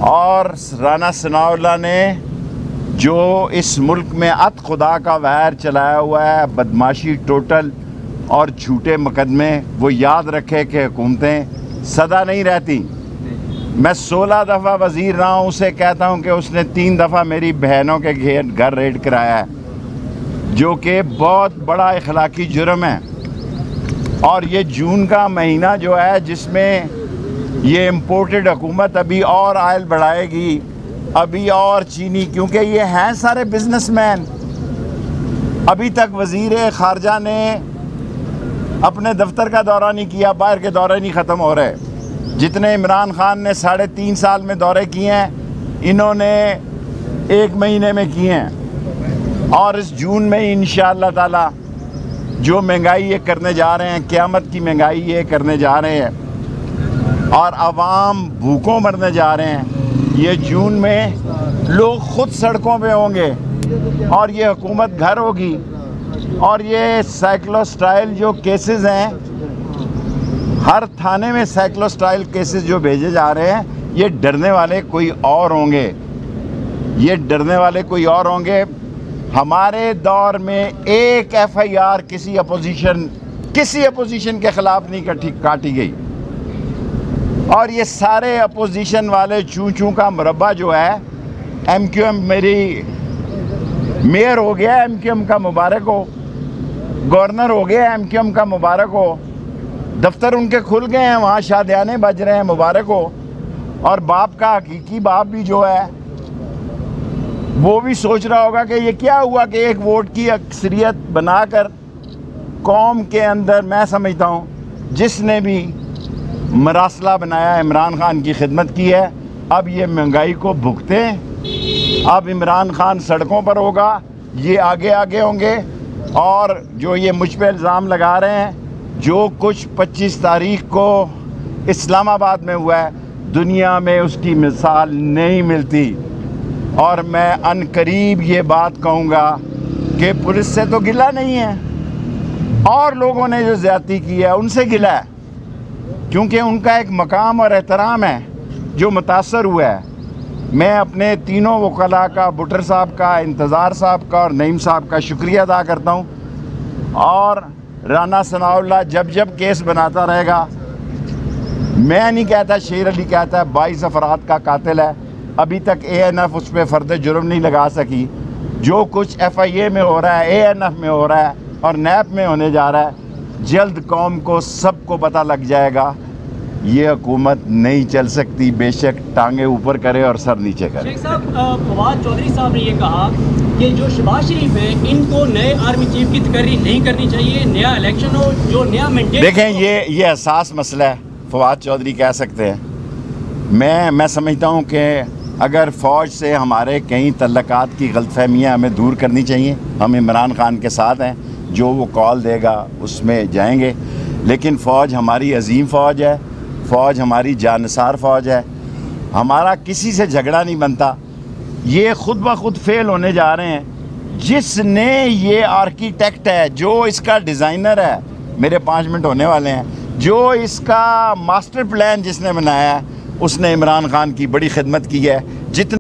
और राना सनाउल्लाह ने जो इस मुल्क में अत खुदा का वैर चलाया हुआ है, बदमाशी टोटल और झूठे मुकदमे, वो याद रखे कि हुकूमतें सदा नहीं रहती। मैं 16 दफ़ा वज़ीर रहा हूँ, उसे कहता हूँ कि उसने 3 दफ़ा मेरी बहनों के घर रेड कराया है, जो कि बहुत बड़ा इखलाकी जुर्म है। और ये जून का महीना जो है, जिसमें ये इम्पोर्टेड हुकूमत अभी और आयल बढ़ाएगी, अभी और चीनी, क्योंकि ये हैं सारे बिजनेसमैन। अभी तक वज़ीर ख़ारजा ने अपने दफ्तर का दौरा नहीं किया, बाहर के दौरे नहीं ख़त्म हो रहे। जितने इमरान खान ने 3.5 साल में दौरे किए हैं, इन्होंने 1 महीने में किए हैं। और इस जून में इंशाअल्लाह ताला जो महंगाई ये करने जा रहे हैं, क़यामत की महंगाई ये करने जा रहे हैं और आवाम भूखों मरने जा रहे हैं। ये जून में लोग ख़ुद सड़कों पे होंगे और ये हुकूमत घर होगी। और ये साइक्लोस्टाइल जो केसेस हैं, हर थाने में साइक्लोस्टाइल केसेस जो भेजे जा रहे हैं, ये डरने वाले कोई और होंगे, ये डरने वाले कोई और होंगे। हमारे दौर में एक FIR किसी अपोजिशन के ख़िलाफ़ नहीं काटी गई। और ये सारे अपोजिशन वाले चूं का मुरब्बा जो है, MQM मेरी मेयर हो गया, MQM का मुबारक हो, गवर्नर हो गया, MQM का मुबारक हो, दफ्तर उनके खुल गए हैं, वहाँ शादियाने बज रहे हैं, मुबारक हो। और बाप का हकीकी बाप भी जो है, वो भी सोच रहा होगा कि ये क्या हुआ कि एक वोट की अक्सरियत बनाकर कौम के अंदर, मैं समझता हूँ जिसने भी मरासला बनाया, इमरान खान की खिदमत की है, अब ये महंगाई को भुगते। अब इमरान खान सड़कों पर होगा, ये आगे आगे होंगे। और जो ये मुझ पे इल्ज़ाम लगा रहे हैं, जो कुछ 25 तारीख को इस्लामाबाद में हुआ है, दुनिया में उसकी मिसाल नहीं मिलती। और मैं अनकरीब ये बात कहूँगा कि पुलिस से तो गिला नहीं है, और लोगों ने जो ज़्यादती की है उनसे गिला है, क्योंकि उनका एक मकाम और एहतराम है जो मुतासर हुआ है। मैं अपने तीनों वकला का, बुटर साहब का, इंतज़ार साहब का और नईम साहब का शुक्रिया अदा करता हूँ। और राना सनाउल्लाह जब जब केस बनाता रहेगा, मैं नहीं कहता, शेर अली कहता है 22 अफराद का कातिल है, अभी तक ANF उस पर फ़र्द जुर्म नहीं लगा सकी। जो कुछ FIA में हो रहा है, ANF में हो रहा है और NAP में होने जा रहा है, जल्द कौम को सबको पता लग जाएगा। ये हुकूमत नहीं चल सकती, बेशक टांगे ऊपर करे और सर नीचे करे। शेख साहब, फवाद चौधरी साहब ने ये कहा कि जो शहबाज शरीफ है, इनको नए आर्मी चीफ की तकर्री नहीं करनी चाहिए, नया इलेक्शन हो, जो नया मैंडेट। देखें, ये एहसास मसला है, फवाद चौधरी कह सकते हैं। मैं समझता हूँ कि अगर फ़ौज से हमारे कई तल्लकात की गलतफहमियाँ हमें दूर करनी चाहिए। हम इमरान खान के साथ हैं, जो वो कॉल देगा उसमें जाएंगे। लेकिन फ़ौज हमारी अजीम फ़ौज है, फ़ौज हमारी जानसार फ़ौज है, हमारा किसी से झगड़ा नहीं बनता। ये ख़ुद ब खुद फेल होने जा रहे हैं। जिसने ये आर्किटेक्ट है, जो इसका डिज़ाइनर है, मेरे 5 मिनट होने वाले हैं, जो इसका मास्टर प्लान जिसने बनाया है, उसने इमरान खान की बड़ी खिदमत की है। जितने